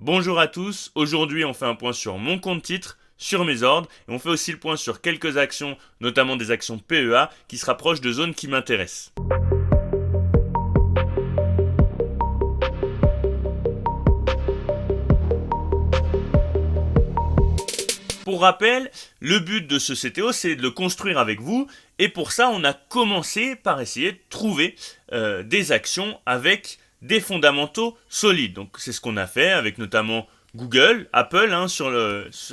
Bonjour à tous, aujourd'hui on fait un point sur mon compte titre, sur mes ordres, et on fait aussi le point sur quelques actions, notamment des actions PEA, qui se rapprochent de zones qui m'intéressent. Pour rappel, le but de ce CTO, c'est de le construire avec vous, et pour ça, on a commencé par essayer de trouver des actions avec des fondamentaux solides. Donc c'est ce qu'on a fait avec notamment Google, Apple, sur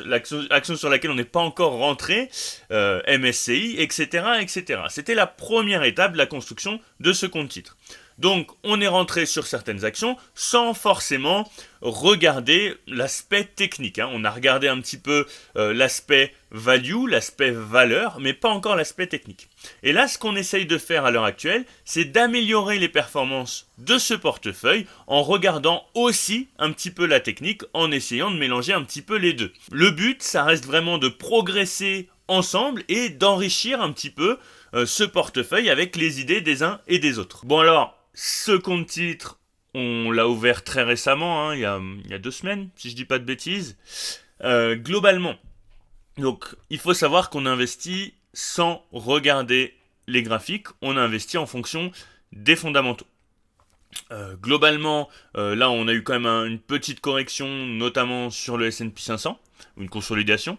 l'action sur laquelle on n'est pas encore rentré, MSCI, etc., etc. C'était la première étape de la construction de ce compte titre. Donc on est rentré sur certaines actions sans forcément regarder l'aspect technique. On a regardé un petit peu l'aspect value, l'aspect valeur, mais pas encore l'aspect technique. Et là, ce qu'on essaye de faire à l'heure actuelle, c'est d'améliorer les performances de ce portefeuille en regardant aussi un petit peu la technique, en essayant de mélanger un petit peu les deux. Le but, ça reste vraiment de progresser ensemble et d'enrichir un petit peu ce portefeuille avec les idées des uns et des autres. Bon alors, ce compte titre, on l'a ouvert très récemment, il y a 2 semaines, si je dis pas de bêtises. Globalement, donc il faut savoir qu'on investit sans regarder les graphiques, on investit en fonction des fondamentaux. Globalement, là on a eu quand même une petite correction, notamment sur le S&P 500, une consolidation.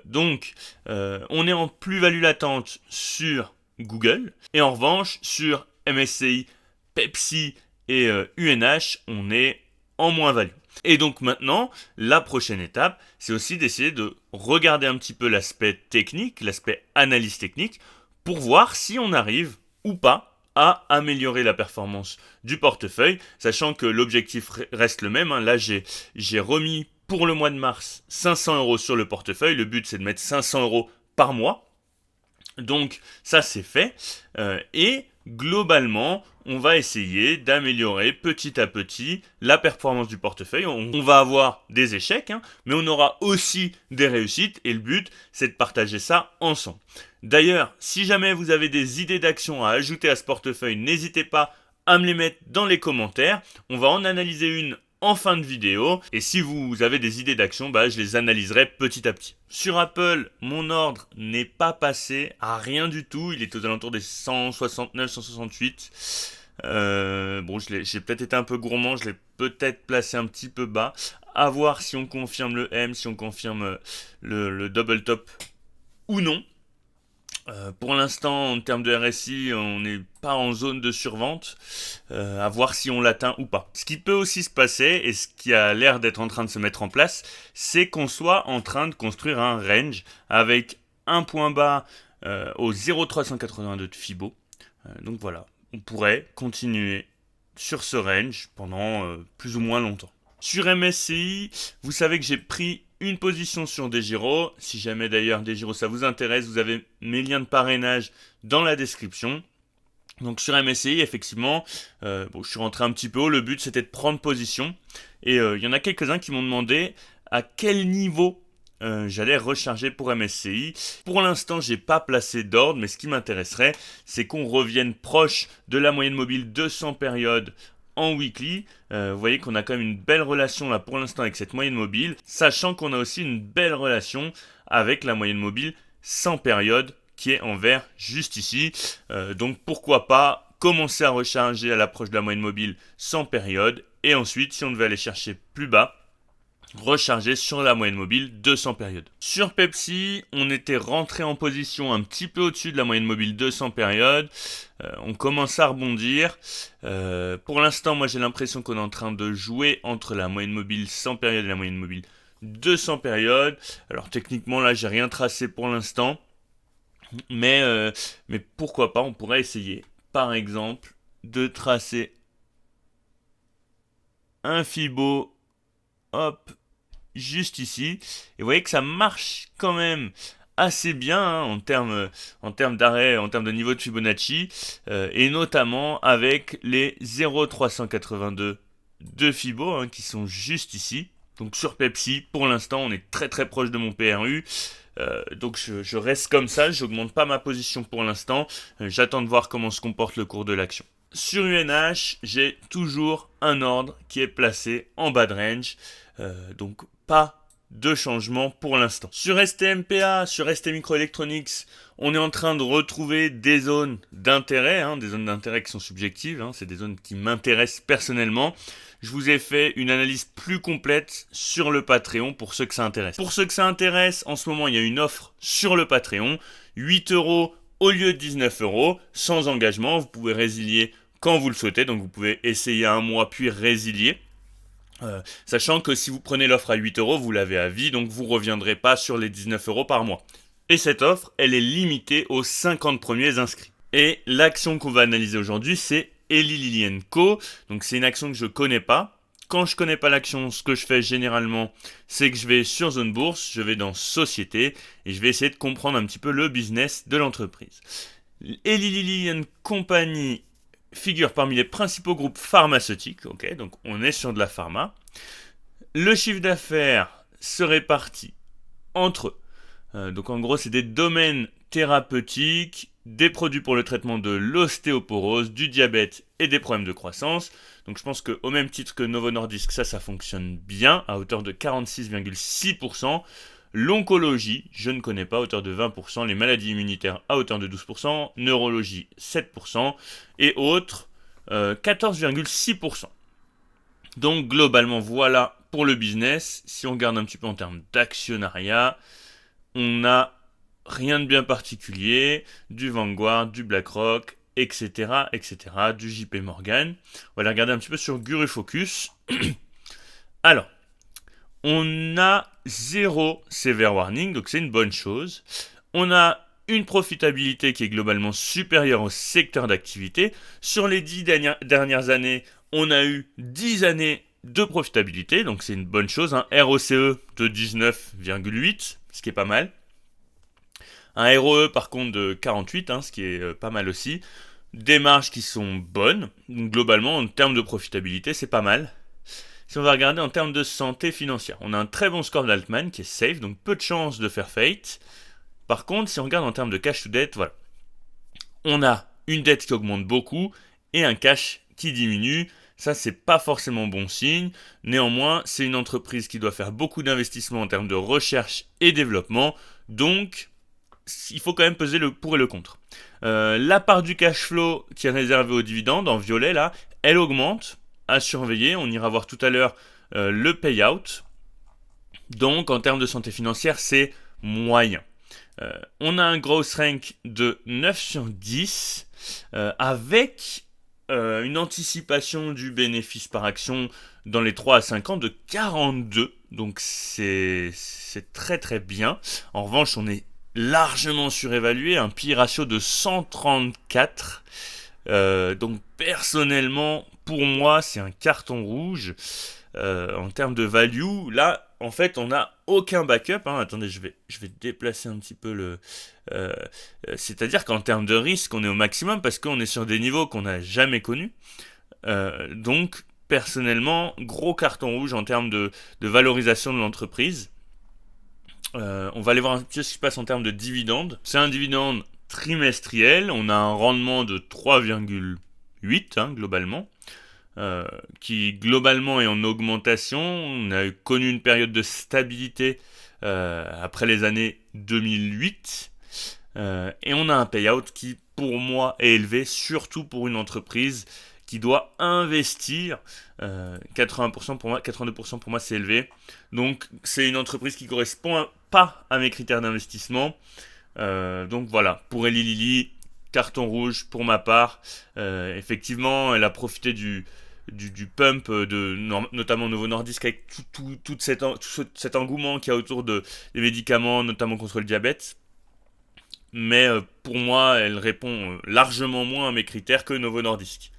Donc on est en plus-value latente sur Google, et en revanche sur MSCI, Pepsi et UNH, on est en moins-value. Et donc maintenant, la prochaine étape, c'est aussi d'essayer de regarder un petit peu l'aspect technique, l'aspect analyse technique, pour voir si on arrive ou pas à améliorer la performance du portefeuille, sachant que l'objectif reste le même. Là, j'ai remis pour le mois de mars 500 € sur le portefeuille. Le but, c'est de mettre 500 € par mois. Donc ça, c'est fait. Et globalement, on va essayer d'améliorer petit à petit la performance du portefeuille. On va avoir des échecs, mais on aura aussi des réussites, et le but, c'est de partager ça ensemble. D'ailleurs, si jamais vous avez des idées d'actions à ajouter à ce portefeuille, n'hésitez pas à me les mettre dans les commentaires. On va en analyser une en fin de vidéo, et si vous avez des idées d'action, je les analyserai petit à petit. Sur Apple, mon ordre n'est pas passé à rien du tout, il est aux alentours des 169, 168. J'ai peut-être été un peu gourmand, je l'ai peut-être placé un petit peu bas. À voir si on confirme le M, si on confirme le double top ou non. Pour l'instant, en termes de RSI, on n'est pas en zone de survente, à voir si on l'atteint ou pas. Ce qui peut aussi se passer, et ce qui a l'air d'être en train de se mettre en place, c'est qu'on soit en train de construire un range avec un point bas au 0,382 de Fibo. Donc voilà, on pourrait continuer sur ce range pendant plus ou moins longtemps. Sur MSCI, vous savez que j'ai pris une position sur DEGIRO. Si jamais d'ailleurs DEGIRO ça vous intéresse, vous avez mes liens de parrainage dans la description. Donc sur MSCI, effectivement, je suis rentré un petit peu haut. Le but, c'était de prendre position. Et il y en a quelques-uns qui m'ont demandé à quel niveau j'allais recharger pour MSCI. Pour l'instant, j'ai pas placé d'ordre, mais ce qui m'intéresserait, c'est qu'on revienne proche de la moyenne mobile 200 périodes en weekly. Vous voyez qu'on a quand même une belle relation là pour l'instant avec cette moyenne mobile, sachant qu'on a aussi une belle relation avec la moyenne mobile 100 périodes qui est en vert juste ici. Donc pourquoi pas commencer à recharger à l'approche de la moyenne mobile 100 périodes, et ensuite, si on devait aller chercher plus bas, recharger sur la moyenne mobile 200 périodes. Sur Pepsi, on était rentré en position un petit peu au-dessus de la moyenne mobile 200 périodes. On commence à rebondir. Pour l'instant, moi j'ai l'impression qu'on est en train de jouer entre la moyenne mobile 100 périodes et la moyenne mobile 200 périodes. Alors techniquement là, j'ai rien tracé pour l'instant. Mais pourquoi pas, on pourrait essayer, par exemple, de tracer un Fibo, hop, juste ici. Et vous voyez que ça marche quand même assez bien en termes d'arrêt, en termes de niveau de Fibonacci, et notamment avec les 0,382 de Fibo qui sont juste ici. Donc sur Pepsi, pour l'instant, on est très très proche de mon PRU. Donc je reste comme ça, j'augmente pas ma position pour l'instant. J'attends de voir comment se comporte le cours de l'action. Sur UNH, j'ai toujours un ordre qui est placé en bas de range. Donc pas de changement pour l'instant. Sur STMPA, sur ST Microelectronics, on est en train de retrouver des zones d'intérêt, des zones d'intérêt qui sont subjectives, c'est des zones qui m'intéressent personnellement. Je vous ai fait une analyse plus complète sur le Patreon pour ceux que ça intéresse. Pour ceux que ça intéresse, en ce moment il y a une offre sur le Patreon, 8€ au lieu de 19€, sans engagement, vous pouvez résilier quand vous le souhaitez, donc vous pouvez essayer un mois puis résilier. Sachant que si vous prenez l'offre à 8€, vous l'avez à vie, donc vous ne reviendrez pas sur les 19€ par mois. Et cette offre, elle est limitée aux 50 premiers inscrits. Et l'action qu'on va analyser aujourd'hui, c'est Eli Lilly & Co. Donc c'est une action que je ne connais pas. Quand je ne connais pas l'action, ce que je fais généralement, c'est que je vais sur Zone Bourse, je vais dans Société, et je vais essayer de comprendre un petit peu le business de l'entreprise. Eli Lilly & Company figure parmi les principaux groupes pharmaceutiques, donc on est sur de la pharma. Le chiffre d'affaires se répartit entre donc en gros c'est des domaines thérapeutiques, des produits pour le traitement de l'ostéoporose, du diabète et des problèmes de croissance. Donc je pense qu'au même titre que Novo Nordisk, ça fonctionne bien, à hauteur de 46,6%. L'oncologie, je ne connais pas, à hauteur de 20%, les maladies immunitaires à hauteur de 12%, neurologie 7%, et autres 14,6%. Donc globalement, voilà pour le business. Si on regarde un petit peu en termes d'actionnariat, on n'a rien de bien particulier, du Vanguard, du BlackRock, etc., du JP Morgan. On va aller regarder un petit peu sur Guru Focus. Alors, on a 0 severe warning, donc c'est une bonne chose. On a une profitabilité qui est globalement supérieure au secteur d'activité. Sur les 10 dernières années, on a eu 10 années de profitabilité, donc c'est une bonne chose. Un ROCE de 19,8, ce qui est pas mal. Un ROE par contre de 48, ce qui est pas mal aussi. Des marges qui sont bonnes. Donc, globalement, en termes de profitabilité, c'est pas mal. Si on va regarder en termes de santé financière, on a un très bon score d'Altman qui est safe, donc peu de chances de faire faillite. Par contre, si on regarde en termes de cash to debt, voilà. On a une dette qui augmente beaucoup et un cash qui diminue. Ça, c'est pas forcément bon signe. Néanmoins, c'est une entreprise qui doit faire beaucoup d'investissements en termes de recherche et développement. Donc, il faut quand même peser le pour et le contre. La part du cash flow qui est réservée aux dividendes, en violet, là, elle augmente. À surveiller, on ira voir tout à l'heure le payout. Donc, en termes de santé financière, c'est moyen. On a un growth rank de 9 sur 10 avec une anticipation du bénéfice par action dans les 3 à 5 ans de 42. Donc, c'est très très bien. En revanche, on est largement surévalué, un PI ratio de 134. Donc personnellement, pour moi, c'est un carton rouge. En termes de value, là, en fait, on n'a aucun backup. Attendez, je vais déplacer un petit peu le... c'est-à-dire qu'en termes de risque, on est au maximum parce qu'on est sur des niveaux qu'on n'a jamais connus. Donc, personnellement, gros carton rouge en termes de valorisation de l'entreprise. On va aller voir un petit peu ce qui se passe en termes de dividendes. C'est un dividende trimestriel, on a un rendement de 3,8 globalement, qui globalement est en augmentation. On a connu une période de stabilité après les années 2008, et on a un payout qui pour moi est élevé, surtout pour une entreprise qui doit investir. 80% pour moi, 82% pour moi c'est élevé. Donc c'est une entreprise qui correspond pas à mes critères d'investissement. Donc voilà, pour Eli Lilly, carton rouge pour ma part. Effectivement, elle a profité du pump de notamment Novo Nordisk avec tout cet engouement qu'il y a autour des médicaments, notamment contre le diabète. Mais pour moi, elle répond largement moins à mes critères que Novo Nordisk.